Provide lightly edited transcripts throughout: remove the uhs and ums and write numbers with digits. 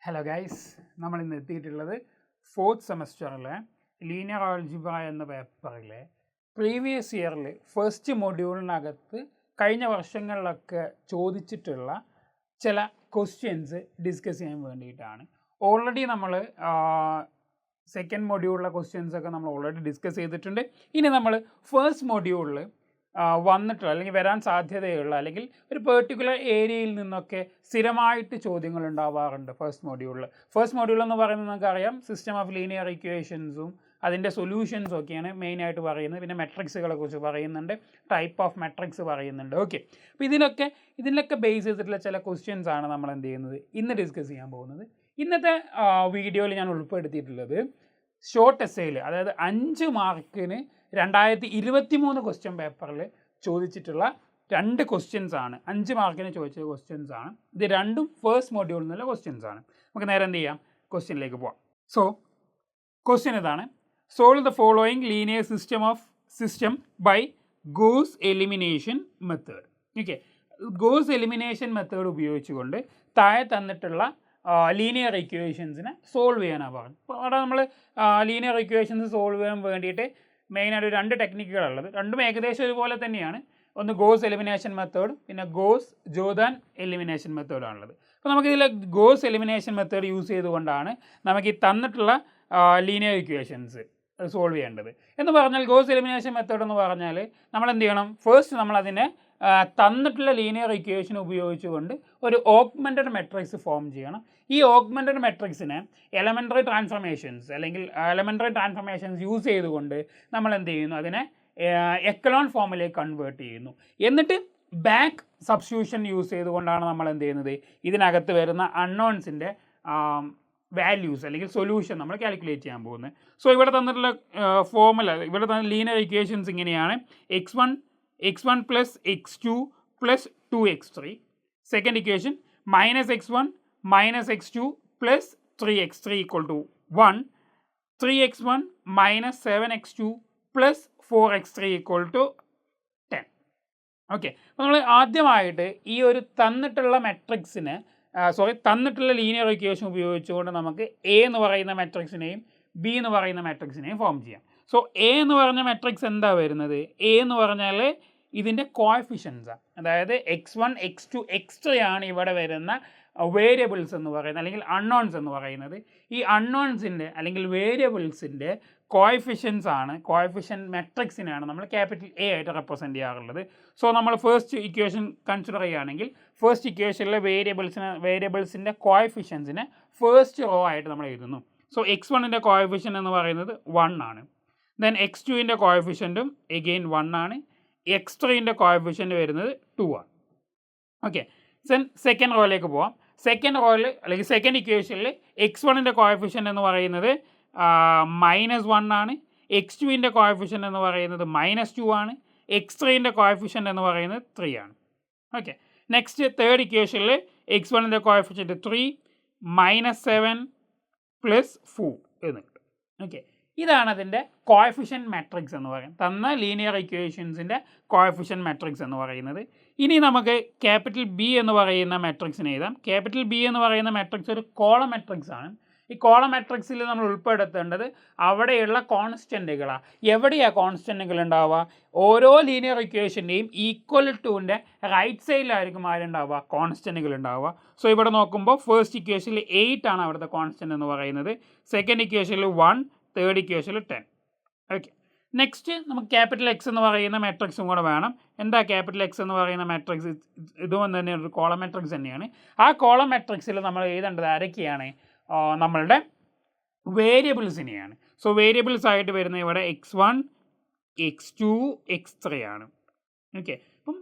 Hello guys, നമ്മൾ ഇന്ന് എത്തിയിട്ടുള്ളത് ഫോർത്ത് സെമസ്റ്ററിലെ ലീനിയർ ആൾജിബ്ര എന്ന പേപ്പറിലെ പ്രീവിയസ് ഇയറിൽ ഫസ്റ്റ് മൊഡ്യൂളിനകത്ത് കഴിഞ്ഞ വർഷങ്ങളിലൊക്കെ ചോദിച്ചിട്ടുള്ള ചില ക്വസ്റ്റ്യൻസ് ഡിസ്കസ് ചെയ്യാൻ വേണ്ടിയിട്ടാണ്. ഓൾറെഡി നമ്മൾ സെക്കൻഡ് മൊഡ്യൂളിലെ ക്വസ്റ്റ്യൻസൊക്കെ നമ്മൾ ഓൾറെഡി ഡിസ്കസ് ചെയ്തിട്ടുണ്ട്. ഇനി നമ്മൾ ഫസ്റ്റ് മൊഡ്യൂളിൽ വന്നിട്ടുള്ള അല്ലെങ്കിൽ വരാൻ സാധ്യതയുള്ള അല്ലെങ്കിൽ ഒരു പെർട്ടിക്കുലർ ഏരിയയിൽ നിന്നൊക്കെ സ്ഥിരമായിട്ട് ചോദ്യങ്ങൾ ഉണ്ടാവാറുണ്ട് ഫസ്റ്റ് മൊഡ്യൂൾ എന്ന് പറയുന്നത് നമുക്കറിയാം സിസ്റ്റം ഓഫ് ലീനിയർ ഇക്വേഷൻസും അതിൻ്റെ സൊല്യൂഷൻസും ഒക്കെയാണ് മെയിനായിട്ട് പറയുന്നത്. പിന്നെ മെട്രിക്സുകളെ കുറിച്ച് പറയുന്നുണ്ട്, ടൈപ്പ് ഓഫ് മെട്രിക്സ് പറയുന്നുണ്ട്. ഓക്കെ, അപ്പോൾ ഇതിലൊക്കെ ബേസ് ചെയ്തിട്ടുള്ള ചില ക്വസ്റ്റ്യൻസ് ആണ് നമ്മൾ എന്ത് ചെയ്യുന്നത് ഇന്ന് ഡിസ്കസ് ചെയ്യാൻ പോകുന്നത്. ഇന്നത്തെ വീഡിയോയിൽ ഞാൻ ഉൾപ്പെടുത്തിയിട്ടുള്ളത് ഷോർട്ട് എസ്സേയിൽ, അതായത് 5 മാർക്കിന് 2023 ക്വസ്റ്റ്യൻ പേപ്പറിൽ ചോദിച്ചിട്ടുള്ള 2 ക്വസ്റ്റ്യൻസ് ആണ്. 5 മാർക്കിന് ചോദിച്ച ക്വസ്റ്റ്യൻസ് ആണ്. ഇത് രണ്ടും ഫസ്റ്റ് മൊഡ്യൂളിൽ നിന്നുള്ള ക്വസ്റ്റ്യൻസ് ആണ്. നമുക്ക് നേരെ എന്ത് ചെയ്യാം, ക്വസ്റ്റ്യനിലേക്ക് പോവാം. സോ ക്വസ്റ്റ്യൻ ഇതാണ്: solve the following linear system by Gauss elimination method. Okay, Gauss elimination method ഉപയോഗിച്ചുകൊണ്ട് താഴെ തന്നിട്ടുള്ള ലീനിയർ ഇക്വേഷൻസിനെ സോൾവ് ചെയ്യാനാണ് പറഞ്ഞത്. അപ്പോൾ അവിടെ നമ്മൾ ലീനിയർ ഇക്വേഷൻസ് സോൾവ് ചെയ്യാൻ വേണ്ടിയിട്ട് മെയിനായിട്ട് 2 ടെക്നിക്കുകളുള്ളത്. രണ്ടും ഏകദേശം ഒരുപോലെ തന്നെയാണ്. ഒന്ന് ഗോസ് എലിമിനേഷൻ മെത്തേഡ്, പിന്നെ ഗോസ് ജോർദാൻ എലിമിനേഷൻ മെത്തേഡാണുള്ളത്. അപ്പോൾ നമുക്കിതിൽ ഗോസ് എലിമിനേഷൻ മെത്തേഡ് യൂസ് ചെയ്തുകൊണ്ടാണ് നമുക്ക് ഈ തന്നിട്ടുള്ള ലീനിയർ ഇക്വേഷൻസ് സോൾവ് ചെയ്യേണ്ടത്. എന്ന് പറഞ്ഞാൽ ഗോസ് എലിമിനേഷൻ മെത്തേഡ് എന്ന് പറഞ്ഞാൽ നമ്മൾ എന്ത് ചെയ്യണം, ഫസ്റ്റ് നമ്മളതിനെ തന്നിട്ടുള്ള ലീനിയർ ഇക്വേഷൻ ഉപയോഗിച്ചുകൊണ്ട് ഒരു ഓഗ്മെൻറ്റഡ് മെട്രിക്സ് ഫോം ചെയ്യണം. ഈ ഓഗ്മെൻറ്റഡ് മെട്രിക്സിനെ എലമെൻ്ററി ട്രാൻസ്ഫോർമേഷൻസ് യൂസ് ചെയ്തുകൊണ്ട് നമ്മൾ എന്ത് ചെയ്യുന്നു, അതിനെ എക്കലോൺ ഫോമിലേക്ക് കൺവേർട്ട് ചെയ്യുന്നു. എന്നിട്ട് ബാക്ക് സബ്സ്റ്റിറ്റ്യൂഷൻ യൂസ് ചെയ്തുകൊണ്ടാണ് നമ്മൾ എന്ത് ചെയ്യുന്നത്, ഇതിനകത്ത് വരുന്ന അൺനോൺസിൻ്റെ വാല്യൂസ് അല്ലെങ്കിൽ സൊല്യൂഷൻ നമ്മൾ കാൽക്കുലേറ്റ് ചെയ്യാൻ പോകുന്നത്. സോ ഇവിടെ തന്നിട്ടുള്ള ഫോർമുല, ഇവിടെ തന്ന ലീനിയർ ഇക്വേഷൻസ് ഇങ്ങനെയാണ്: x1 plus x2 plus 2x3. Second equation, minus x1 minus x2 plus 3x3 equal to 1. 3x1 minus 7x2 plus 4x3 equal to 10. Okay, അപ്പോൾ നമ്മൾ ആദ്യമായിട്ട് ഈ ഒരു തന്നിട്ടുള്ള ലീനിയർ ഇക്വേഷൻ ഉപയോഗിച്ചുകൊണ്ട് നമുക്ക് എ എന്ന് പറയുന്ന മെട്രിക്സിനെയും ബി എന്ന് പറയുന്ന മെട്രിക്സിനെയും ഫോം ചെയ്യാം. സോ എ എന്ന് പറഞ്ഞ മെട്രിക്സ് എന്താ വരുന്നത്, എ എന്ന് പറഞ്ഞാൽ ഇതിൻ്റെ കോഎഫിഷ്യൻസാണ്. അതായത് x1 x2 x3 ആണ് ഇവിടെ വരുന്ന വേരിയബിൾസ് എന്ന് പറയുന്നത്, അല്ലെങ്കിൽ അൺനോൺസ് എന്ന് പറയുന്നത്. ഈ അൺനോൺസിൻ്റെ അല്ലെങ്കിൽ വേരിയബിൾസിൻ്റെ കോഎഫിഷ്യൻറ്റ് മെട്രിക്സിനാണ് നമ്മൾ ക്യാപിറ്റൽ എ ആയിട്ട് റെപ്രസെൻറ്റ് ചെയ്യാറുള്ളത്. സോ നമ്മൾ ഫസ്റ്റ് ഇക്വേഷൻ കൺസിഡർ ചെയ്യുകയാണെങ്കിൽ ഫസ്റ്റ് ഇക്വേഷനിലെ വേരിയബിൾസിൻ്റെ കോഎഫിഷ്യൻസിനെ ഫസ്റ്റ് റോ ആയിട്ട് നമ്മൾ എഴുതുന്നു. സോ x1ൻ്റെ കോഎഫിഷ്യൻ എന്ന് പറയുന്നത് 1 ആണ്. ദെൻ x2ൻ്റെ കോഎഫിഷ്യൻറ്റും എഗെയിൻ 1 ആണ്. x3ൻ്റെ കോഎഫിഷ്യൻറ്റ് വരുന്നത് 2 ആണ്. ഓക്കെ, സെക്കൻഡ് റോയിലേക്ക് പോവാം. സെക്കൻഡ് റോയിൽ അല്ലെങ്കിൽ സെക്കൻഡ് ഇക്വേഷനിൽ x1ൻ്റെ കോഎഫിഷ്യൻറ്റ് എന്ന് പറയുന്നത് -1 ആണ്. x2ൻ്റെ കോഎഫിഷ്യൻറ്റ് എന്ന് പറയുന്നത് -2 ആണ്. x3ൻ്റെ കോഎഫിഷ്യൻറ്റ് എന്ന് പറയുന്നത് 3 ആണ്. ഓക്കെ, നെക്സ്റ്റ് തേർഡ് ഇക്വേഷനിൽ x1ൻ്റെ കോഎഫിഷ്യൻറ്റ് 3 -7 + 4 എന്ന് കിട്ടും. ഓക്കെ, ഇതാണ് അതിൻ്റെ കോഎഫിഷ്യൻറ്റ് മാട്രിക്സ് എന്ന് പറയുന്നത്, തന്ന ലീനിയർ ഇക്വേഷൻസിൻ്റെ കോഎഫിഷ്യൻറ്റ് മാട്രിക്സ് എന്ന് പറയുന്നത്. ഇനി നമുക്ക് ക്യാപിറ്റൽ ബി എന്ന് പറയുന്ന മാട്രിക്സിനെ എഴുതാം. ക്യാപിറ്റൽ ബി എന്ന് പറയുന്ന മാട്രിക്സ് ഒരു കോളം മാട്രിക്സ് ആണ്. ഈ കോളം മാട്രിക്സിൽ നമ്മൾ ഉൾപ്പെടുത്തേണ്ടത് അവിടെയുള്ള കോൺസ്റ്റൻറ്റുകളാണ്. എവിടെയാണ് കോൺസ്റ്റൻറ്റുകൾ ഉണ്ടാവുക, ഓരോ ലീനിയർ ഇക്വേഷൻ്റെയും ഈക്വൽ ടുവിൻ്റെ റൈറ്റ് സൈഡിലായിരിക്കും ആരുണ്ടാവുക, കോൺസ്റ്റൻറ്റുകൾ ഉണ്ടാവുക. സോ ഇവിടെ നോക്കുമ്പോൾ ഫസ്റ്റ് ഇക്വേഷനിൽ 8 ആണ് അവിടുത്തെ കോൺസ്റ്റൻറ്റ് എന്ന് പറയുന്നത്. സെക്കൻഡ് ഇക്വേഷനിൽ 1, തേർഡ് ഇക്വേഷനിൽ 10. ഓക്കെ, നെക്സ്റ്റ് നമുക്ക് ക്യാപിറ്റൽ എക്സ് എന്ന് പറയുന്ന മാട്രിക്സും കൂടെ വേണം. എന്താ ക്യാപിറ്റൽ എക്സ് എന്ന് പറയുന്ന മാട്രിക്സ്? ഇതും തന്നെ ഒരു കോളം മാട്രിക്സ് തന്നെയാണ്. ആ കോളം മാട്രിക്സിൽ നമ്മൾ എഴുതേണ്ടത് ആരൊക്കെയാണ്, നമ്മളുടെ വേരിയബിൾസിനെയാണ്. സോ വേരിയബിൾസ് ആയിട്ട് വരുന്നത് ഇവിടെ x1 x2 x3 ആണ്. ഓക്കെ, അപ്പം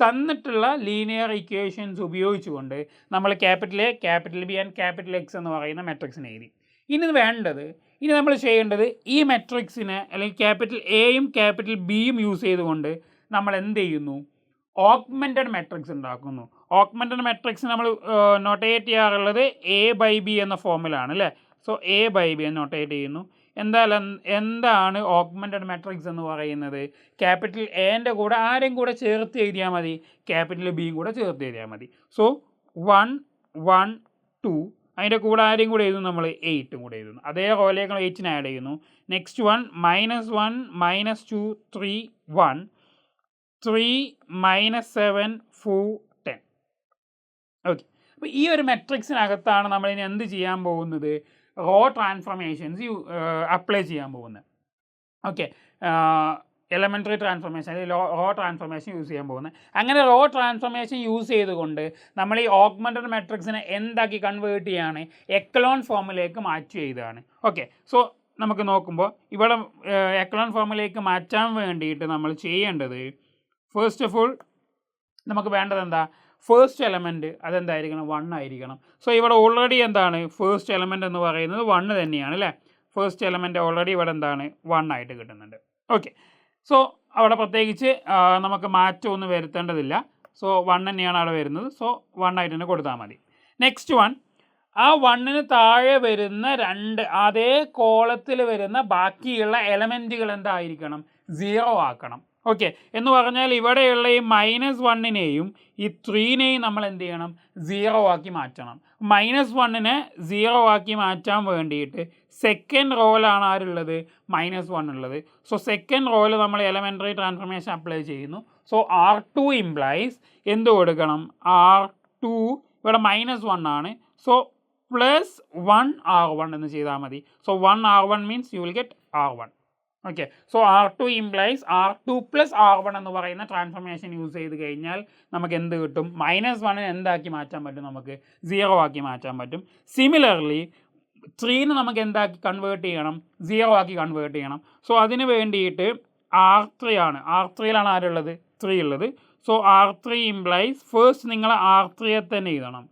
തന്നിട്ടുള്ള ലീനിയർ ഇക്വേഷൻസ് ഉപയോഗിച്ചുകൊണ്ട് നമ്മൾ capital A, capital B and capital X എന്ന് പറയുന്ന മെട്രിക്സിനെ എഴുതി. ഇനി നമ്മൾ ചെയ്യേണ്ടത് ഈ മെട്രിക്സിനെ അല്ലെങ്കിൽ ക്യാപിറ്റൽ എയും ക്യാപിറ്റൽ ബിയും യൂസ് ചെയ്തുകൊണ്ട് നമ്മൾ എന്ത് ചെയ്യുന്നു, ഓഗ്മെൻറ്റഡ് മെട്രിക്സ് ഉണ്ടാക്കുന്നു. ഓഗ്മെൻറ്റഡ് മെട്രിക്സ് നമ്മൾ നൊട്ടേറ്റ് ചെയ്യാറുള്ളത് a/b എന്ന ഫോമിലാണ് അല്ലേ. സോ a/b എന്ന് നൊട്ടേറ്റ് ചെയ്യുന്നു. എന്താണ് ഓഗ്മെൻറ്റഡ് മെട്രിക്സ് എന്ന് പറയുന്നത്? ക്യാപിറ്റൽ എൻ്റെ കൂടെ ആരെയും കൂടെ ചേർത്ത് എഴുതിയാൽ മതി, ക്യാപിറ്റൽ ബിയും കൂടെ ചേർത്ത് എഴുതിയാൽ മതി. സോ 1 1 2, അതിൻ്റെ കൂടെ ആരെയും കൂടെ എഴുതുന്നു നമ്മൾ 8 കൂടെ എഴുതുന്നു. അതേ റോയിലേക്ക് 8 ആഡ് ചെയ്യുന്നു. Next one -1 -2 3 1 3 -7 4 10. ഓക്കെ, അപ്പോൾ ഈ ഒരു മെട്രിക്സിനകത്താണ് നമ്മൾ ഇനി എന്ത് ചെയ്യാൻ പോകുന്നത്, റോ ട്രാൻസ്ഫോർമേഷൻസ് അപ്ലൈ ചെയ്യാൻ പോകുന്നത്. ഓക്കെ, എലമെൻ്ററി ട്രാൻസ്ഫോർമേഷൻ അല്ലെങ്കിൽ റോ ട്രാൻസ്ഫോർമേഷൻ യൂസ് ചെയ്യാൻ പോകുന്നത്. അങ്ങനെ റോ ട്രാൻസ്ഫോർമേഷൻ യൂസ് ചെയ്തുകൊണ്ട് നമ്മൾ ഈ ഓഗ്മെൻറ്റഡ് മെട്രിക്സിനെ എന്താക്കി കൺവേർട്ട് ചെയ്യാണ്, എക്കലോൺ ഫോമിലേക്ക് മാറ്റി ചെയ്തതാണ്. ഓക്കെ, സോ നമുക്ക് നോക്കുമ്പോൾ ഇവിടെ എക്കലോൺ ഫോമിലേക്ക് മാറ്റാൻ വേണ്ടിയിട്ട് നമ്മൾ ചെയ്യേണ്ടത്, ഫസ്റ്റ് ഓഫ് ഓൾ നമുക്ക് വേണ്ടത് എന്താ, ഫസ്റ്റ് എലമെൻറ്റ് അതെന്തായിരിക്കണം, 1 ആയിരിക്കണം. സോ ഇവിടെ ഓൾറെഡി എന്താണ്, ഫസ്റ്റ് എലമെൻറ്റ് എന്ന് പറയുന്നത് 1 തന്നെയാണ് അല്ലേ. ഫസ്റ്റ് എലമെൻറ്റ് ഓൾറെഡി ഇവിടെ എന്താണ് 1 ആയിട്ട് കിട്ടുന്നുണ്ട്. ഓക്കെ, സോ അവിടെ പ്രത്യേകിച്ച് നമുക്ക് മാറ്റമൊന്നും വരുത്തേണ്ടതില്ല. സോ 1 തന്നെയാണ് അവിടെ വരുന്നത്. സോ 1 ആയിട്ട് തന്നെ കൊടുത്താൽ മതി. നെക്സ്റ്റ് വൺ, ആ 1ന് താഴെ വരുന്ന അതേ കോളത്തിൽ വരുന്ന ബാക്കിയുള്ള എലമെൻറ്റുകൾ എന്തായിരിക്കണം, 0 ആക്കണം. ഓക്കെ, എന്ന് പറഞ്ഞാൽ ഇവിടെയുള്ള ഈ -1നെയും ഈ 3നെയും നമ്മൾ എന്ത് ചെയ്യണം, 0 ആക്കി മാറ്റണം. -1നെ 0 ആക്കി മാറ്റാൻ വേണ്ടിയിട്ട് സെക്കൻഡ് റോയിലാണ് ആരുള്ളത്, -1 ഉള്ളത്. സോ സെക്കൻഡ് റോയിൽ നമ്മൾ എലമെൻ്ററി ട്രാൻസ്ഫോർമേഷൻ അപ്ലൈ ചെയ്യുന്നു. സോ R2 ഇംപ്ലൈസ് എന്ത് കൊടുക്കണം, R2 ഇവിടെ -1 ആണ്. സോ +1 R1 എന്ന് ചെയ്താൽ മതി. So 1 R1 means you will get R1. Okay, so R2 implies R2 + R1 എന്ന് പറയുന്ന ട്രാൻസ്ഫോർമേഷൻ യൂസ് ചെയ്ത് കഴിഞ്ഞാൽ നമുക്ക് എന്ത് കിട്ടും, -1നെ എന്താക്കി മാറ്റാൻ പറ്റും, നമുക്ക് 0 ആക്കി മാറ്റാൻ പറ്റും. സിമിലർലി 3നെ നമുക്ക് എന്താക്കി കൺവേർട്ട് ചെയ്യണം, 0 ആക്കി കൺവേർട്ട് ചെയ്യണം. സോ അതിന് വേണ്ടിയിട്ട് R3 ആണ്, R3യിലാണ് ആരുള്ളത്, 3 ഉള്ളത്. സോ R3 ഇംപ്ലൈസ് ഫസ്റ്റ് നിങ്ങൾ R3യെ തന്നെ എഴുതണം.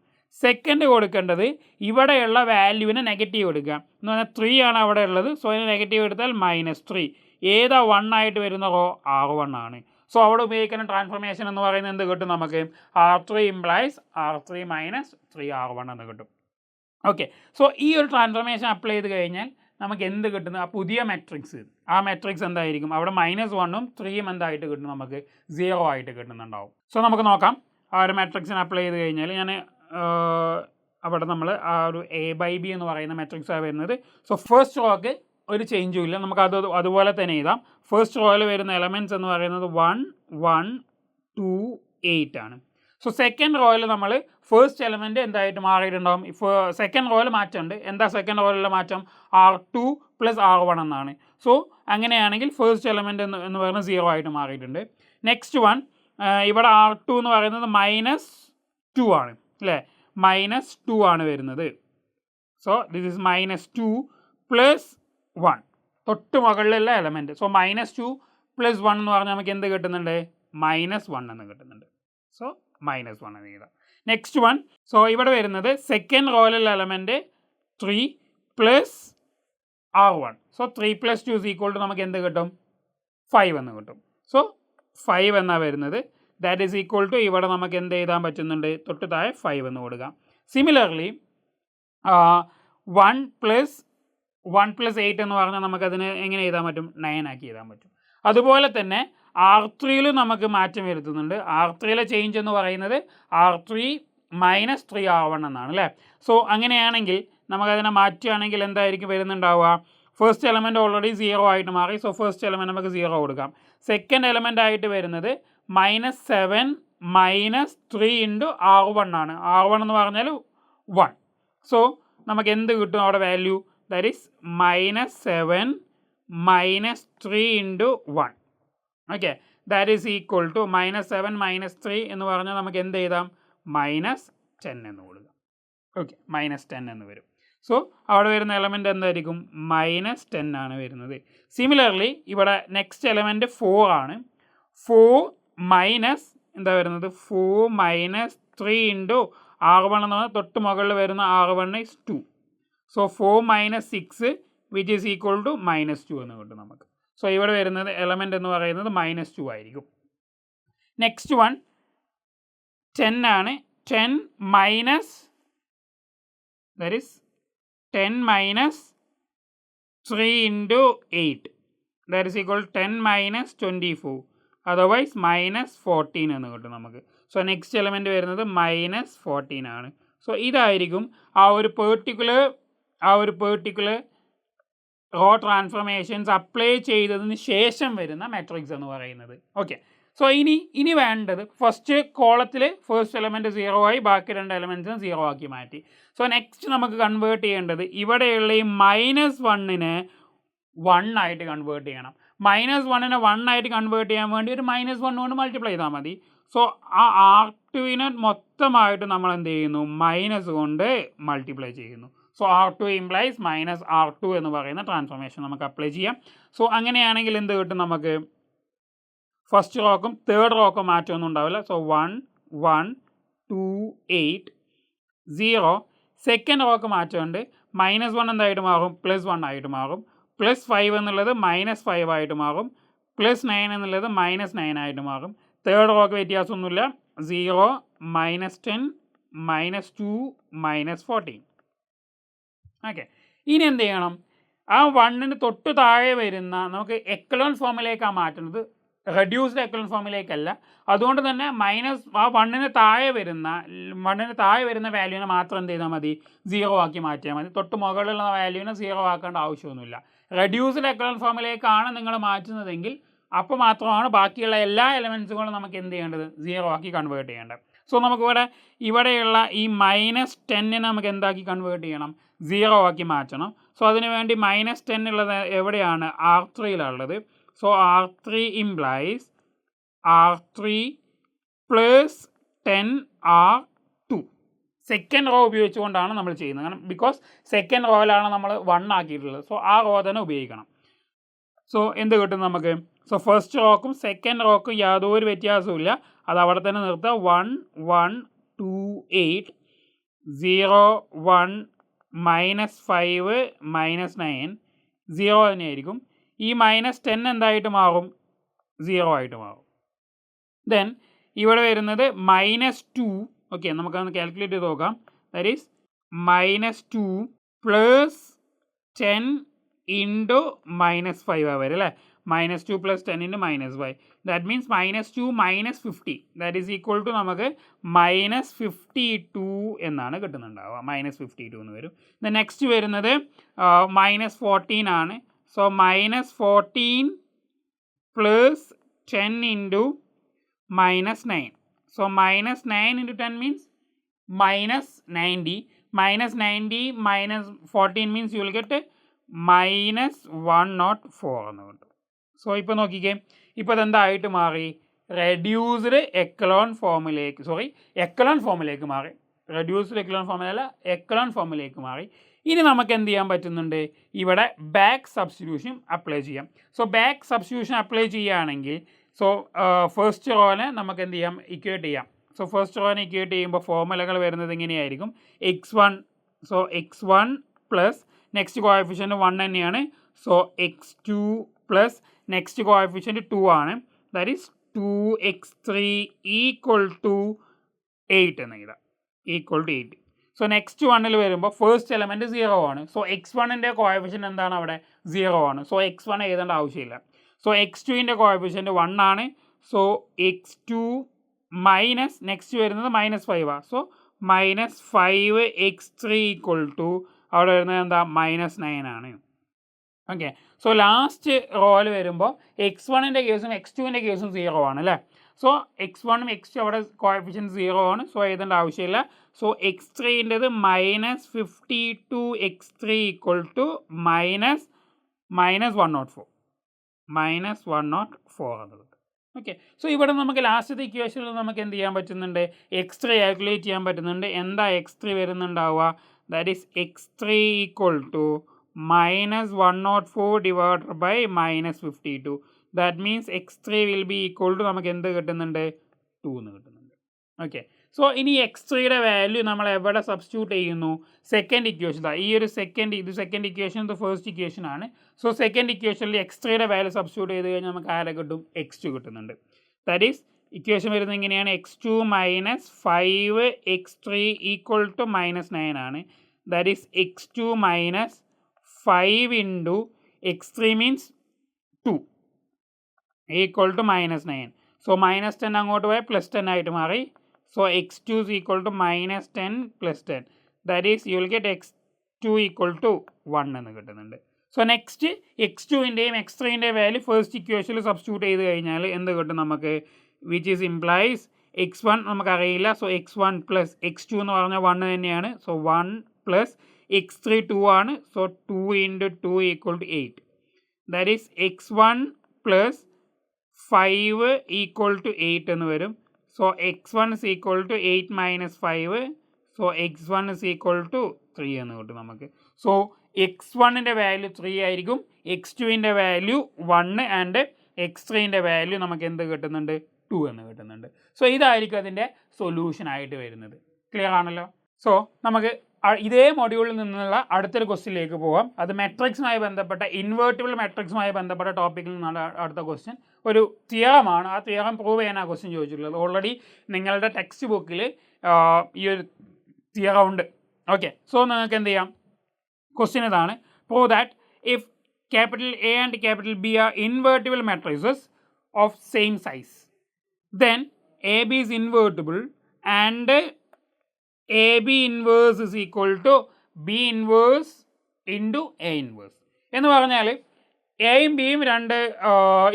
സെക്കൻഡ് കൊടുക്കേണ്ടത് ഇവിടെയുള്ള വാല്യൂവിന് നെഗറ്റീവ് എടുക്കുക എന്ന് പറഞ്ഞാൽ 3 ആണ് അവിടെ ഉള്ളത്. സോ അതിന് നെഗറ്റീവ് എടുത്താൽ -3. ഏതാ 1 ആയിട്ട് വരുന്ന റോ, R1 ആണ്. സോ അവിടെ ഉപയോഗിക്കുന്ന ട്രാൻസ്ഫോർമേഷൻ എന്ന് പറയുന്നത് എന്ത് കിട്ടും, നമുക്ക് R3 ഇംപ്ലൈസ് R3 - 3 R1 എന്ന് കിട്ടും. ഓക്കെ, സോ ഈ ഒരു ട്രാൻസ്ഫോർമേഷൻ അപ്ലൈ ചെയ്ത് കഴിഞ്ഞാൽ നമുക്ക് എന്ത് കിട്ടുന്നു, ആ പുതിയ മെട്രിക്സ്, ആ മെട്രിക്സ് എന്തായിരിക്കും, അവിടെ -1ഉം 3യും എന്തായിട്ട് കിട്ടും, നമുക്ക് 0 ആയിട്ട് കിട്ടുന്നുണ്ടാവും. സോ നമുക്ക് നോക്കാം, ആ ഒരു മെട്രിക്സിന് അപ്ലൈ ചെയ്ത് കഴിഞ്ഞാൽ ഞാൻ അവിടെ നമ്മൾ ആ ഒരു A/B എന്ന് പറയുന്ന മെട്രിക്സാണ് വരുന്നത്. സോ ഫസ്റ്റ് റോക്ക് ഒരു ചേഞ്ചും ഇല്ല, നമുക്ക് അതുപോലെ തന്നെ എഴുതാം. ഫസ്റ്റ് റോയിൽ വരുന്ന എലമെൻറ്റ്സ് എന്ന് പറയുന്നത് 1 1 2 8 ആണ്. സോ സെക്കൻഡ് റോയിൽ നമ്മൾ ഫസ്റ്റ് എലമെൻറ്റ് എന്തായിട്ട് മാറിയിട്ടുണ്ടാകും, സെക്കൻഡ് റോയിൽ മാറ്റമുണ്ട്. എന്താ സെക്കൻഡ് റോയിലുള്ള മാറ്റം, R2 + R1 എന്നാണ്. സോ അങ്ങനെയാണെങ്കിൽ ഫസ്റ്റ് എലമെൻറ്റ് എന്ന് പറയുന്നത് 0 ആയിട്ട് മാറിയിട്ടുണ്ട്. നെക്സ്റ്റ് വൺ, ഇവിടെ R2 എന്ന് പറയുന്നത് -2 ആണ് അല്ലേ, -2 ആണ് വരുന്നത്. സോ ദിസ് ഇസ് -2 + 1, തൊട്ട് മുകളിലുള്ള എലമെൻറ്റ്. സോ -2 + 1 എന്ന് പറഞ്ഞാൽ നമുക്ക് എന്ത് കിട്ടുന്നുണ്ട്, -1 എന്ന് കിട്ടുന്നുണ്ട്. സോ -1 എന്ന് എഴുതാം. നെക്സ്റ്റ് വൺ, സോ ഇവിടെ വരുന്നത് സെക്കൻഡ് റോയിലുള്ള എലമെൻറ്റ് 3 + R1. സോ 3 + 2 = നമുക്ക് എന്ത് കിട്ടും, 5 എന്ന് കിട്ടും. സോ 5 എന്നാണ് വരുന്നത്. ദാറ്റ് ഈസ് ഈക്വൽ ടു ഇവിടെ നമുക്ക് എന്ത് എഴുതാൻ പറ്റുന്നുണ്ട്, തൊട്ട് താഴെ 5 എന്ന് കൊടുക്കാം. സിമിലർലി 1 + 8 എന്ന് പറഞ്ഞാൽ നമുക്കതിന് എങ്ങനെ എഴുതാൻ പറ്റും, 9 ആക്കി എഴുതാൻ പറ്റും. അതുപോലെ തന്നെ R3യിൽ നമുക്ക് മാറ്റം വരുത്തുന്നുണ്ട്. R3യിലെ ചേഞ്ച് എന്ന് പറയുന്നത് R3 - 3 R1 എന്നാണ് അല്ലേ. സോ അങ്ങനെയാണെങ്കിൽ നമുക്കതിനെ മാറ്റുകയാണെങ്കിൽ എന്തായിരിക്കും വരുന്നുണ്ടാവുക, ഫസ്റ്റ് എലമെൻറ്റ് ഓൾറെഡി 0 ആയിട്ട് മാറി. സോ ഫസ്റ്റ് എലമെൻറ്റ് നമുക്ക് 0 കൊടുക്കാം. സെക്കൻഡ് എലമെൻ്റ് ആയിട്ട് വരുന്നത് -7 - 3 × R1 ആണ്. R1 എന്ന് പറഞ്ഞാൽ 1. സോ നമുക്ക് എന്ത് കിട്ടും അവിടെ value, that is -7 - 3 × 1. Okay, that is equal to -7 - 3 എന്ന് പറഞ്ഞാൽ നമുക്ക് എന്ത് എഴുതാം, -10 എന്ന് കൊടുക്കാം. ഓക്കെ, -10 എന്ന് വരും. സോ അവിടെ വരുന്ന എലമെൻറ്റ് എന്തായിരിക്കും, -10 ആണ് വരുന്നത്. സിമിലർലി ഇവിടെ നെക്സ്റ്റ് എലമെൻറ്റ് 4 ആണ്. 4 മൈനസ് എന്താ വരുന്നത്, 4 - 3 × R1 എന്ന് പറഞ്ഞാൽ തൊട്ട് മുകളിൽ വരുന്ന R1 is 2. So 4 - 6 which is equal to -2 എന്ന് കിട്ടും നമുക്ക്. സോ ഇവിടെ വരുന്നത് എലമെൻ്റ് എന്ന് പറയുന്നത് -2 ആയിരിക്കും. നെക്സ്റ്റ് വൺ 10 ആണ്. 10 minus that is 10 - 3 × 8 that is equal 10 - 24, otherwise -14 എന്ന് കിട്ടും നമുക്ക്. സോ നെക്സ്റ്റ് എലമെൻറ്റ് വരുന്നത് -14 ആണ്. സോ ഇതായിരിക്കും ആ ഒരു പെർട്ടിക്കുലർ റോ ട്രാൻസ്ഫോർമേഷൻസ് അപ്ലൈ ചെയ്തതിന് ശേഷം വരുന്ന മാട്രിക്സ് എന്ന് പറയുന്നത്. ഓക്കെ, സോ ഇനി വേണ്ടത് ഫസ്റ്റ് കോളത്തിൽ ഫസ്റ്റ് എലമെൻറ്റ് 0 ആയി, ബാക്കി 2 എലമെൻറ്റ്സിന് 0 ആക്കി മാറ്റി. സോ നെക്സ്റ്റ് നമുക്ക് കൺവേർട്ട് ചെയ്യേണ്ടത് ഇവിടെയുള്ള ഈ -1നെ 1 ആയിട്ട് കൺവേർട്ട് ചെയ്യണം. -1നെ 1 ആയിട്ട് കൺവേർട്ട് ചെയ്യാൻ വേണ്ടി ഒരു -1 കൊണ്ട് മൾട്ടിപ്ലൈ ചെയ്താൽ മതി. സോ ആ R2നെ മൊത്തമായിട്ട് നമ്മൾ എന്ത് ചെയ്യുന്നു, മൈനസ് കൊണ്ട് മൾട്ടിപ്ലൈ ചെയ്യുന്നു. സോ R2 ഇംപ്ലൈസ് -R2 എന്ന് പറയുന്ന ട്രാൻസ്ഫോർമേഷൻ നമുക്ക് അപ്ലൈ ചെയ്യാം. സോ അങ്ങനെയാണെങ്കിൽ എന്ത് കിട്ടും നമുക്ക്, ഫസ്റ്റ് റോക്കും തേർഡ് റോക്കും മാറ്റമൊന്നും ഉണ്ടാവില്ല. സോ 1 1 2 8 0. സെക്കൻഡ് റോക്ക് മാറ്റമുണ്ട്. -1 എന്തായിട്ട് മാറും, +1 ആയിട്ട് മാറും. +5 എന്നുള്ളത് -5 ആയിട്ട് മാറും. +9 എന്നുള്ളത് -9 ആയിട്ട് മാറും. തേർഡ് റോക്ക് വ്യത്യാസമൊന്നുമില്ല, 0 -10 -2 -14. ഓക്കെ, ഇനി എന്ത് ചെയ്യണം, ആ 1ന് തൊട്ട് താഴെ വരുന്ന നമുക്ക് എക്കലോൺ ഫോമിലേക്കാണ് മാറ്റുന്നത്, റെഡ്യൂസ്ഡ് എക്കലോൺ ഫോമിലേക്കല്ല. അതുകൊണ്ട് തന്നെ ആ 1ന് താഴെ വരുന്ന വാല്യൂവിനെ മാത്രം എന്ത് ചെയ്താൽ മതി, 0 ആക്കി മാറ്റിയാൽ മതി. തൊട്ട് മുകളിലുള്ള വാല്യൂവിനെ 0 ആക്കേണ്ട ആവശ്യമൊന്നുമില്ല. റെഡ്യൂസ്ഡ് എക്കലോൺ ഫോമിലേക്കാണ് നിങ്ങൾ മാറ്റുന്നതെങ്കിൽ അപ്പോൾ മാത്രമാണ് ബാക്കിയുള്ള എല്ലാ എലമെൻസുകളും നമുക്ക് എന്ത് ചെയ്യേണ്ടത്, 0 ആക്കി കൺവേർട്ട് ചെയ്യേണ്ടത്. സോ ഇവിടെയുള്ള ഈ -10നെ നമുക്ക് എന്താക്കി കൺവേർട്ട് ചെയ്യണം, 0 ആക്കി മാറ്റണം. സോ അതിന് വേണ്ടി -10 ഉള്ളത് എവിടെയാണ്, R3യിലുള്ളത്. So R3 implies R3 + 10R2. Second row ഉപയോഗിച്ചുകൊണ്ടാണ് നമ്മൾ ചെയ്യുന്നത്. കാരണം ബിക്കോസ് സെക്കൻഡ് റോയിലാണ് നമ്മൾ 1 ആക്കിയിട്ടുള്ളത്. സോ ആ റോ തന്നെ ഉപയോഗിക്കണം. സോ എന്ത് കിട്ടും നമുക്ക്, സോ ഫസ്റ്റ് റോക്കും സെക്കൻഡ് റോക്കും യാതൊരു വ്യത്യാസവും, അത് അവിടെ തന്നെ നിർത്തുക. 1 1 2 8 0 1 -5 -9 0 തന്നെയായിരിക്കും. ഈ -10 എന്തായിട്ട് മാറും, 0 ആയിട്ട് മാറും. ദെൻ ഇവിടെ വരുന്നത് -2. ഓക്കെ, നമുക്കൊന്ന് കാൽക്കുലേറ്റ് ചെയ്ത് നോക്കാം. ദാറ്റ് ഈസ് -2 + 10 × -5 വരെ അല്ലേ. -2 + 10 × -5. That means -2 -50. That is equal to നമുക്ക് -52 എന്നാണ് കിട്ടുന്നുണ്ടാവുക. -52 എന്ന് വരും. ദെൻ നെക്സ്റ്റ് വരുന്നത് -14 ആണ്. So -14 + 10 × -9. So -9 × 10 means -90. -90 -14 means you will get -104 എന്ന് കിട്ടും. സോ ഇപ്പോൾ നോക്കിക്കേ, ഇപ്പോൾ അതെന്തായിട്ട് മാറി, റെഡ്യൂസ്ഡ് എക്കലോൺ ഫോമിലേക്ക് മാറി. റെഡ്യൂസ്ഡ് എക്കലോൺ ഫോമിലല്ല, എക്കലോൺ ഫോമിലേക്ക് മാറി. ഇനി നമുക്ക് എന്ത് ചെയ്യാൻ പറ്റുന്നുണ്ട്, ഇവിടെ ബാക്ക് സബ്സ്റ്റിറ്റ്യൂഷൻ അപ്ലൈ ചെയ്യാം. സോ ബാക്ക് സബ്സ്റ്റിറ്റ്യൂഷൻ അപ്ലൈ ചെയ്യുകയാണെങ്കിൽ സോ ഫസ്റ്റ് റോനെ നമുക്ക് എന്ത് ചെയ്യാം, ഇക്വേറ്റ് ചെയ്യാം. സോ ഫസ്റ്റ് റോനെ ഇക്വേറ്റ് ചെയ്യുമ്പോൾ ഫോർമുലകൾ വരുന്നത് ഇങ്ങനെയായിരിക്കും. x1 so x1 plus next coefficient 1 തന്നെയാണ്. So x2 plus next coefficient 2 ആണ്. ദാറ്റ് ഈസ് 2x3 = 8 എന്ന് എഴുതാം, =8. സോ നെക്സ്റ്റ് 1ൽ വരുമ്പോൾ ഫസ്റ്റ് എലമെൻറ്റ് 0 ആണ്. സോ x1ൻ്റെ കോഎഫിഷ്യൻറ്റ് എന്താണ് അവിടെ, 0 ആണ്. സോ x1 എഴുതേണ്ട ആവശ്യമില്ല. സോ x2ൻ്റെ കോഎഫിഷ്യൻറ്റ് 1 ആണ്. സോ x2 മൈനസ് നെക്സ്റ്റ് വരുന്നത് -5 ആണ്. സോ -5x3 = അവിടെ വരുന്നത് എന്താ, -9 ആണ്. ഓക്കെ, സോ ലാസ്റ്റ് റോയിൽ വരുമ്പോൾ x1ൻ്റെ കേസും x2ൻ്റെ കേസും 0 ആണ് അല്ലേ. സോ x1 x2 അവിടെ കോഎഫിഷ്യൻറ്റ് 0 ആണ്. സോ എഴുതേണ്ട ആവശ്യമില്ല. സോ x3ൻ്റെത് -52x3 = -104 എന്നത്. ഓക്കെ, സോ ഇവിടെ നമുക്ക് ലാസ്റ്റത്തെ ഇക്വേഷനിൽ നമുക്ക് എന്ത് ചെയ്യാൻ പറ്റുന്നുണ്ട്, x3 കാൽക്കുലേറ്റ് ചെയ്യാൻ പറ്റുന്നുണ്ട്. എന്താ x3 വരുന്നുണ്ടാവുക, that is x3 = -104 / -52. That means x3 will be equal to നമുക്ക് എന്ത് കിട്ടുന്നുണ്ട്, 2 എന്ന് കിട്ടുന്നുണ്ട്. ഓക്കെ, സോ ഇനി x3യുടെ വാല്യൂ നമ്മൾ എവിടെ സബ്സ്റ്റിറ്റ്യൂട്ട് ചെയ്യുന്നു, സെക്കൻഡ് ഇക്വേഷൻ. ഇത് സെക്കൻഡ് ഇക്വേഷൻ, ഇത് ഫസ്റ്റ് ഇക്വേഷൻ ആണ്. സോ സെക്കൻഡ് ഇക്വേഷനിൽ x3യുടെ വാല്യൂ സബ്സ്റ്റിറ്റ്യൂട്ട് ചെയ്ത് കഴിഞ്ഞാൽ നമുക്ക് ആരെ കിട്ടും, x2 കിട്ടുന്നുണ്ട്. ദാറ്റ് ഈസ് ഇക്വേഷൻ വരുന്നത് ഇങ്ങനെയാണ്, x2 - 5x3 = -9 ആണ്. That is x2 - 5 × x3 means 2 = -9. So -10 അങ്ങോട്ട് പോയാൽ +10 ആയിട്ട് മാറി. So x2 is equal to minus 10 plus 10. That is, you will get x2 equal to 1 എന്ന് കിട്ടുന്നുണ്ട്. സോ നെക്സ്റ്റ് x2ൻ്റെയും x3ൻ്റെയും വാല്യൂ ഫസ്റ്റ് ഇക്വേഷനിൽ സബ്സ്റ്റിറ്റ്യൂട്ട് ചെയ്ത് കഴിഞ്ഞാൽ എന്ത് കിട്ടും നമുക്ക്? വിച്ച് ഈസ് ഇംപ്ലൈസ് x1 നമുക്കറിയില്ല. സോ x1 പ്ലസ് x2 എന്ന് പറഞ്ഞാൽ 1 തന്നെയാണ്. സോ 1 പ്ലസ് x3 2 ആണ്. So 2 into 2 equal to 8. That is x1 plus 5 equal to 8 എന്ന് വരും. So x1 is equal to 8 minus 5. So x1 is equal to 3 എന്ന് കിട്ടും നമുക്ക്. സോ x1ൻ്റെ വാല്യൂ 3 ആയിരിക്കും, x2ൻ്റെ വാല്യൂ 1 ആൻഡ് x3ൻ്റെ വാല്യൂ നമുക്ക് എന്ത് കിട്ടുന്നുണ്ട്? 2 എന്ന് കിട്ടുന്നുണ്ട്. സോ ഇതായിരിക്കും അതിൻ്റെ സൊല്യൂഷൻ ആയിട്ട് വരുന്നത്. ക്ലിയർ ആണല്ലോ? സോ നമുക്ക് ഇതേ മൊഡ്യൂളിൽ നിന്നുള്ള അടുത്തൊരു ക്വസ്റ്റ്യനിലേക്ക് പോകാം. അത് മെട്രിക്സുമായി ബന്ധപ്പെട്ട ഇൻവേർട്ടിബിൾ മെട്രിക്സുമായി ബന്ധപ്പെട്ട ടോപ്പിക്കിൽ നിന്നാണ് അടുത്ത ക്വസ്റ്റ്യൻ. ഒരു തിയറമാണ്. ആ തിയറം പ്രൂവ് ചെയ്യാൻ ആ ക്വസ്റ്റ്യൻ ചോദിച്ചിട്ടുള്ളത്. ഓൾറെഡി നിങ്ങളുടെ ടെക്സ്റ്റ് ബുക്കിൽ ഈ ഒരു തിയറം ഉണ്ട്. ഓക്കെ, സോ നിങ്ങൾക്ക് എന്ത് ചെയ്യാം? ക്വസ്റ്റ്യൻ ഇതാണ്. Prove that if capital A and capital B are invertible matrices of same size, then AB is invertible and AB inverse is equal to B inverse into A inverse. എന്ന് പറഞ്ഞാൽ എയും ബിയും രണ്ട്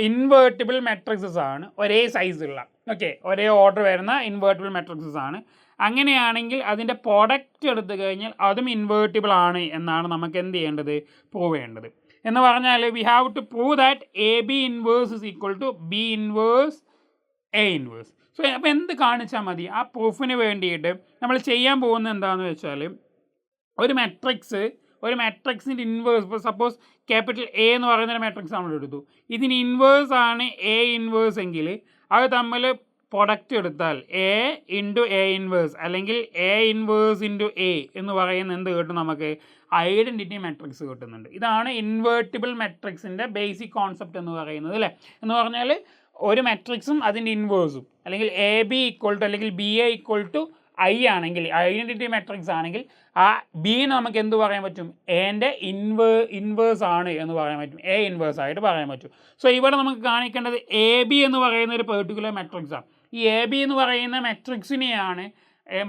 invertible matrixes ആണ്, ഒരേ സൈസുള്ള. Okay, ഒരേ order വരുന്ന ഇൻവേർട്ടിബിൾ മെട്രിക്സസ് ആണ്. അങ്ങനെയാണെങ്കിൽ അതിൻ്റെ പ്രൊഡക്റ്റ് എടുത്തു കഴിഞ്ഞാൽ അതും ഇൻവേർട്ടിബിൾ ആണ് എന്നാണ് നമുക്ക് എന്ത് ചെയ്യേണ്ടത്? പ്രൂവ് ചെയ്യേണ്ടത്. എന്ന് പറഞ്ഞാൽ we have to prove that AB inverse is equal to B inverse A inverse. So അപ്പോൾ എന്ത് കാണിച്ചാൽ മതി? ആ പ്രൂഫിന് വേണ്ടിയിട്ട് നമ്മൾ ചെയ്യാൻ പോകുന്നത് എന്താണെന്ന് വെച്ചാൽ, ഒരു മെട്രിക്സിൻ്റെ ഇൻവേഴ്സ്, ഇപ്പോൾ സപ്പോസ് ക്യാപിറ്റൽ എ എന്ന് പറയുന്നൊരു മെട്രിക്സ് നമ്മൾ എടുത്തു. ഇതിന് ഇൻവേഴ്സ് ആണ് എ ഇൻവേഴ്സ് എങ്കിൽ അത് തമ്മിൽ പ്രൊഡക്റ്റ് എടുത്താൽ എ ഇൻറ്റു എ ഇൻവേഴ്സ് അല്ലെങ്കിൽ എ ഇൻവേഴ്സ് ഇൻറ്റു എ എന്ന് പറയുന്ന എന്ത് കിട്ടും നമുക്ക്? ഐഡൻറ്റിറ്റി മെട്രിക്സ് കിട്ടുന്നുണ്ട്. ഇതാണ് ഇൻവേർട്ടിബിൾ മെട്രിക്സിൻ്റെ ബേസിക് കോൺസെപ്റ്റ് എന്ന് പറയുന്നത്, അല്ലേ? എന്ന് പറഞ്ഞാൽ ഒരു മെട്രിക്സും അതിൻ്റെ ഇൻവേഴ്സും അല്ലെങ്കിൽ എ ബി ഈക്വൽ ടു അല്ലെങ്കിൽ B A equal to I ആണെങ്കിൽ, ഐഡൻറ്റിറ്റി മെട്രിക്സ് ആണെങ്കിൽ, ആ ബി നമുക്ക് എന്ത് പറയാൻ പറ്റും? എൻ്റെ ഇൻവേഴ്സ് ആണ് എന്ന് പറയാൻ പറ്റും, എ ഇൻവേഴ്സ് ആയിട്ട് പറയാൻ പറ്റും. സോ ഇവിടെ നമുക്ക് കാണിക്കേണ്ടത് എ ബി എന്ന് പറയുന്ന ഒരു പെർട്ടിക്കുലർ മെട്രിക്സാണ്. ഈ എ ബി എന്ന് പറയുന്ന മെട്രിക്സിനെയാണ്,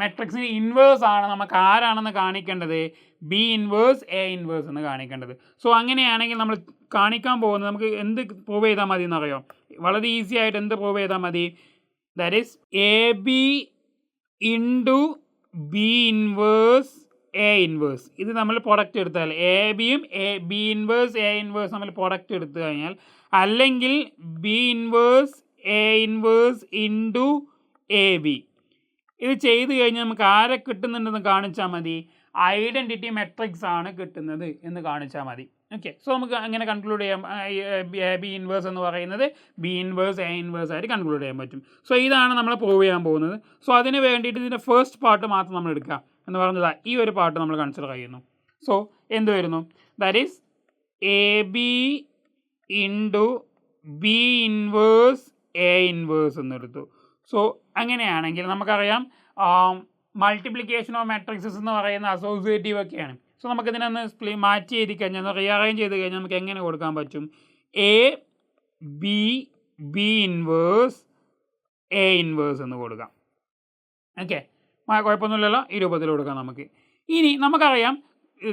മെട്രിക്സിന് ഇൻവേഴ്സ് ആണ് നമുക്ക് ആരാണെന്ന് കാണിക്കേണ്ടത്? ബി ഇൻവേഴ്സ് എ ഇൻവേഴ്സ് എന്ന് കാണിക്കേണ്ടത്. സോ അങ്ങനെയാണെങ്കിൽ നമ്മൾ കാണിക്കാൻ പോകുന്നത്, നമുക്ക് എന്ത് പ്രൂവ് ചെയ്താൽ മതി എന്നറിയാം? വളരെ ഈസി ആയിട്ട് എന്ത് പ്രൂവ് ചെയ്താൽ മതി? That is A B into B inverse A inverse. ഇത് നമ്മൾ പ്രൊഡക്റ്റ് എടുത്താൽ എ ബിയും ബി ഇൻവേഴ്സ് എ ഇൻവേഴ്സ് നമ്മൾ പ്രൊഡക്റ്റ് എടുത്തു കഴിഞ്ഞാൽ, അല്ലെങ്കിൽ B inverse A inverse into A B, ഇത് ചെയ്ത് കഴിഞ്ഞാൽ നമുക്ക് ആരെ കിട്ടുന്നുണ്ടെന്ന് കാണിച്ചാൽ മതി? ഐഡൻറ്റിറ്റി മെട്രിക്സ് ആണ് കിട്ടുന്നത് എന്ന് കാണിച്ചാൽ മതി. ഓക്കെ, സോ നമുക്ക് അങ്ങനെ കൺക്ലൂഡ് ചെയ്യാം. ബി ഇൻവേഴ്സ് എന്ന് പറയുന്നത് ബി ഇൻവേഴ്സ് എ ഇൻവേഴ്സ് ആയിട്ട് കൺക്ലൂഡ് ചെയ്യാൻ പറ്റും. സോ ഇതാണ് നമ്മൾ പ്രൂവ് ചെയ്യാൻ പോകുന്നത്. സോ അതിന് വേണ്ടിയിട്ട് ഇതിൻ്റെ ഫസ്റ്റ് പാർട്ട് മാത്രം നമ്മൾ എടുക്കുക എന്ന് പറഞ്ഞത് ഈ ഒരു പാർട്ട് നമ്മൾ കൺസിഡർ ചെയ്യുന്നു. സോ എന്ത് വരുന്നു? That is A B into B inverse A inverse എന്നെടുത്തു. സോ അങ്ങനെയാണെങ്കിൽ നമുക്കറിയാം മൾട്ടിപ്ലിക്കേഷൻ ഓഫ് മെട്രിക്സസ് എന്ന് പറയുന്ന അസോസിയേറ്റീവ് ഒക്കെയാണ്. സോ നമുക്കിതിനൊന്ന് മാറ്റി ചെയ്ത് കഴിഞ്ഞാൽ, റീഅറേഞ്ച് ചെയ്ത് കഴിഞ്ഞാൽ നമുക്ക് എങ്ങനെ കൊടുക്കാൻ പറ്റും? A B B inverse A inverse എന്ന് കൊടുക്കാം. ഓക്കെ, കുഴപ്പമൊന്നുമില്ലല്ലോ, ഈ രൂപത്തിൽ കൊടുക്കാം നമുക്ക്. ഇനി നമുക്കറിയാം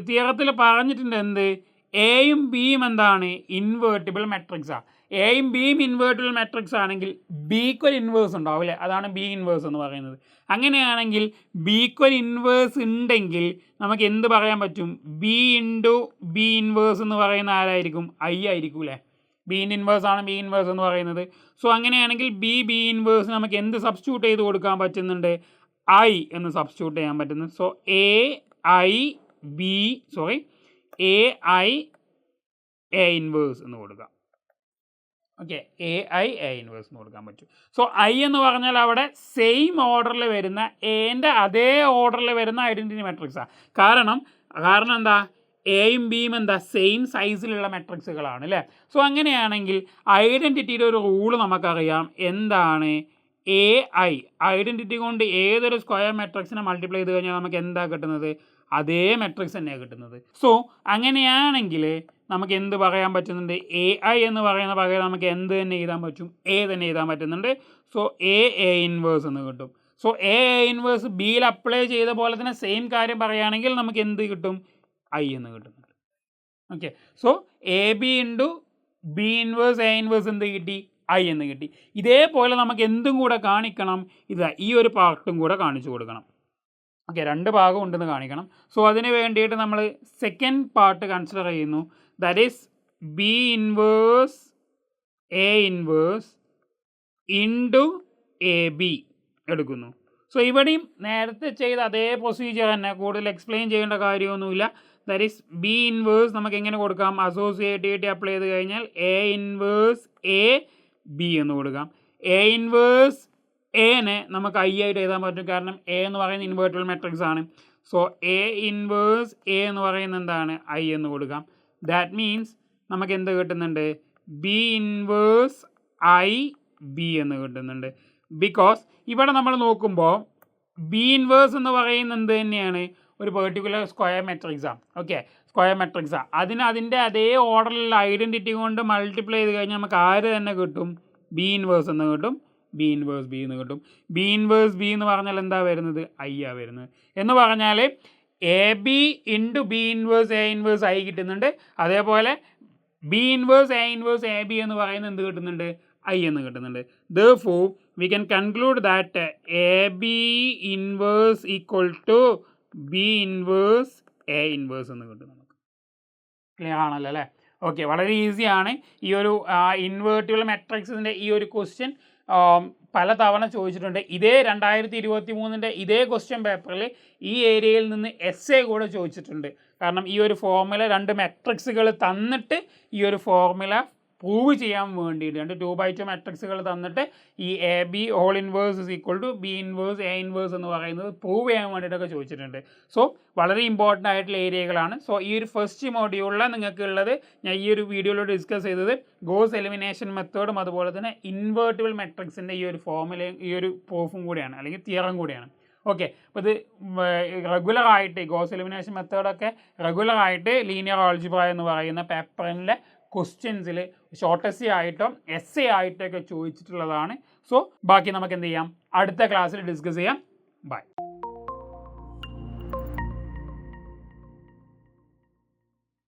തിയറത്തിൽ പറഞ്ഞിട്ടുണ്ട് എന്ത്? എയും ബിയും എന്താണ്? ഇൻവേർട്ടിബിൾ മെട്രിക്സാണ്. എയും ബിയും ഇൻവേർട്ടിബിൾ മെട്രിക്സ് ആണെങ്കിൽ ബിക്ക് ഒരു ഇൻവേഴ്സ് ഉണ്ടാവും, അല്ലേ? അതാണ് ബി ഇൻവേഴ്സ് എന്ന് പറയുന്നത്. അങ്ങനെയാണെങ്കിൽ ബിക്ക് ഒരു ഇൻവേഴ്സ് ഉണ്ടെങ്കിൽ നമുക്ക് എന്ത് പറയാൻ പറ്റും? ബി ഇൻറ്റു ബി ഇൻവേഴ്സ് എന്ന് പറയുന്ന ആരായിരിക്കും? ഐ ആയിരിക്കും, അല്ലേ? ബിൻ്റെ ഇൻവേഴ്സ് ആണ് ബി ഇൻവേഴ്സ് എന്ന് പറയുന്നത്. സോ അങ്ങനെയാണെങ്കിൽ ബി ഇൻവേഴ്സ് നമുക്ക് എന്ത് സബ്സ്റ്റിറ്റ്യൂട്ട് ചെയ്ത് കൊടുക്കാൻ പറ്റുന്നുണ്ട്? ഐ എന്ന് സബ്സ്റ്റിറ്റ്യൂട്ട് ചെയ്യാൻ പറ്റുന്നു. So A I A inverse എന്ന് കൊടുക്കാം. ഓക്കെ, എ ഇൻവേഴ്സ് എന്ന് കൊടുക്കാൻ പറ്റും. സോ ഐ എന്ന് പറഞ്ഞാൽ അവിടെ സെയിം ഓർഡറിൽ വരുന്ന, എൻ്റെ അതേ ഓർഡറിൽ വരുന്ന ഐഡൻറ്റിറ്റി മെട്രിക്സാണ്. കാരണം എന്താ? എയും ബിയും എന്താ? സെയിം സൈസിലുള്ള മെട്രിക്സുകളാണ്, അല്ലേ? സോ അങ്ങനെയാണെങ്കിൽ ഐഡൻറ്റിറ്റിയുടെ ഒരു റൂള് നമുക്കറിയാം. എന്താണ്? എ ഐഡൻറ്റിറ്റി കൊണ്ട് ഏതൊരു സ്ക്വയർ മെട്രിക്സിനെ മൾട്ടിപ്ലൈ ചെയ്ത് കഴിഞ്ഞാൽ നമുക്ക് എന്താ കിട്ടുന്നത്? അതേ മെട്രിക്സ് തന്നെയാണ് കിട്ടുന്നത്. സോ അങ്ങനെയാണെങ്കിൽ നമുക്ക് എന്ത് പറയാൻ പറ്റുന്നുണ്ട്? എ ഐ എന്ന് പറയുന്ന പകരം നമുക്ക് എന്ത് തന്നെ എഴുതാൻ പറ്റും? എ തന്നെ എഴുതാൻ പറ്റുന്നുണ്ട്. സോ എ ഇൻവേഴ്സ് എന്ന് കിട്ടും. സോ എ ഇൻവേഴ്സ് ബിയിൽ അപ്ലൈ ചെയ്ത പോലെ തന്നെ സെയിം കാര്യം പറയുകയാണെങ്കിൽ നമുക്ക് എന്ത് കിട്ടും? ഐ എന്ന് കിട്ടുന്നുണ്ട്. Okay, so A B into B inverse A inverse എന്ത് കിട്ടി? ഐ എന്ന് കിട്ടി. ഇതേപോലെ നമുക്ക് എന്തും കൂടെ കാണിക്കണം, ഇതാ ഈ ഒരു പാർട്ടും കൂടെ കാണിച്ചു കൊടുക്കണം. ഓക്കെ, 2 ഭാഗം ഉണ്ടെന്ന് കാണിക്കണം. സോ അതിന് വേണ്ടിയിട്ട് നമ്മൾ സെക്കൻഡ് പാർട്ട് കൺസിഡർ ചെയ്യുന്നു. That is B inverse A inverse into A B എടുക്കുന്നു. സോ ഇവിടെയും നേരത്തെ ചെയ്ത അതേ പ്രൊസീജിയർ തന്നെ, കൂടുതൽ എക്സ്പ്ലെയിൻ ചെയ്യേണ്ട കാര്യമൊന്നുമില്ല. ദാറ്റ് ഈസ് ബി ഇൻവേഴ്സ് നമുക്ക് എങ്ങനെ കൊടുക്കാം? അസോസിയേറ്റിവിറ്റി അപ്ലൈ ചെയ്ത് കഴിഞ്ഞാൽ എ ഇൻവേഴ്സ് എ ബി എന്ന് കൊടുക്കാം. എ ഇൻവേഴ്സ് എനെ നമുക്ക് ഐ ആയിട്ട് എഴുതാൻ പറ്റും, കാരണം എ എന്ന് പറയുന്ന ഇൻവേർട്ടബിൾ മെട്രിക്സ് ആണ്. സോ എ ഇൻവേഴ്സ് എ എന്ന് പറയുന്നത് എന്താണ്? ഐ എന്ന് കൊടുക്കാം. ദാറ്റ് മീൻസ് നമുക്ക് എന്ത് കിട്ടുന്നുണ്ട്? ബി ഇൻവേഴ്സ് ഐ ബി എന്ന് കിട്ടുന്നുണ്ട്. ബിക്കോസ് ഇവിടെ നമ്മൾ നോക്കുമ്പോൾ ബി ഇൻവേഴ്സ് എന്ന് പറയുന്നത് എന്ത് തന്നെയാണ്? ഒരു പെർട്ടിക്കുലർ സ്ക്വയർ മെട്രിക്സാണ്. ഓക്കെ, സ്ക്വയർ മെട്രിക്സാണ്. അതിൻ്റെ അതേ ഓർഡറിലുള്ള ഐഡൻറ്റിറ്റി കൊണ്ട് മൾട്ടിപ്ലൈ ചെയ്ത് കഴിഞ്ഞാൽ നമുക്ക് ആര് തന്നെ കിട്ടും? ബി ഇൻവേഴ്സ് എന്ന് കിട്ടും, ബി ഇൻവേഴ്സ് ബി എന്ന് കിട്ടും. ബി ഇൻവേഴ്സ് ബി എന്ന് പറഞ്ഞാൽ എന്താ വരുന്നത്? ഐ ആ വരുന്നത്. എന്ന് പറഞ്ഞാൽ A B into B inverse A inverse I കിട്ടുന്നുണ്ട്. അതേപോലെ B inverse A inverse A B എന്ന് പറയുന്നത് എന്ത് കിട്ടുന്നുണ്ട്? ഐ എന്ന് കിട്ടുന്നുണ്ട്. Therefore we can conclude that A B inverse equal to B inverse A inverse എന്ന് കിട്ടും നമുക്ക്. ക്ലിയർ ആണല്ലോ അല്ലേ? ഓക്കെ, വളരെ ഈസിയാണ്. ഈ ഒരു ഇൻവേർട്ടിബിൾ മെട്രിക്സിൻ്റെ ഈ ഒരു ക്വസ്റ്റ്യൻ പല തവണ ചോദിച്ചിട്ടുണ്ട്. ഇതേ 2023 ഇതേ ക്വസ്റ്റ്യൻ പേപ്പറിൽ ഈ ഏരിയയിൽ നിന്ന് എസ്സേ കൂടെ ചോദിച്ചിട്ടുണ്ട്. കാരണം ഈ ഒരു ഫോർമുല 2 മെട്രിക്സുകൾ തന്നിട്ട് ഈ ഒരു ഫോർമുല പ്രൂവ് ചെയ്യാൻ വേണ്ടിയിട്ട് 2x2 മെട്രിക്സുകൾ തന്നിട്ട് ഈ A B whole inverse is equal to B inverse A inverse എന്ന് പറയുന്നത് പ്രൂവ് ചെയ്യാൻ വേണ്ടിയിട്ടൊക്കെ ചോദിച്ചിട്ടുണ്ട്. സോ വളരെ ഇമ്പോർട്ടൻ്റ് ആയിട്ടുള്ള ഏരിയകളാണ്. സോ ഈ ഒരു ഫസ്റ്റ് മോഡ്യൂളിൽ നിങ്ങൾക്ക് ഉള്ളത് ഞാൻ ഈ ഒരു വീഡിയോയിൽ ഡിസ്കസ് ചെയ്തത് ഗോസ് എലിമിനേഷൻ മെത്തേഡും അതുപോലെ തന്നെ ഇൻവേർട്ടിബിൾ മെട്രിക്സിൻ്റെ ഈ ഒരു ഫോർമുലയും ഈ ഒരു പ്രൂഫും കൂടിയാണ്, അല്ലെങ്കിൽ തിയറം കൂടിയാണ്. ഓക്കെ, അപ്പോൾ ഇത് റെഗുലറായിട്ട് ഗോസ് എലിമിനേഷൻ മെത്തേഡൊക്കെ റെഗുലറായിട്ട് ലീനിയർ ആൾജിബ്ര എന്ന് പറയുന്ന പേപ്പറിൻ്റെ ക്വസ്റ്റ്യൻസിൽ ഷോർട്ട് എസ്സേ ആയിട്ടോ എസ്സേ ആയിട്ടൊക്കെ ചോദിച്ചിട്ടുള്ളതാണ്. സോ ബാക്കി നമുക്ക് എന്ത് ചെയ്യാം? അടുത്ത ക്ലാസ്സിൽ ഡിസ്കസ് ചെയ്യാം. ബൈ.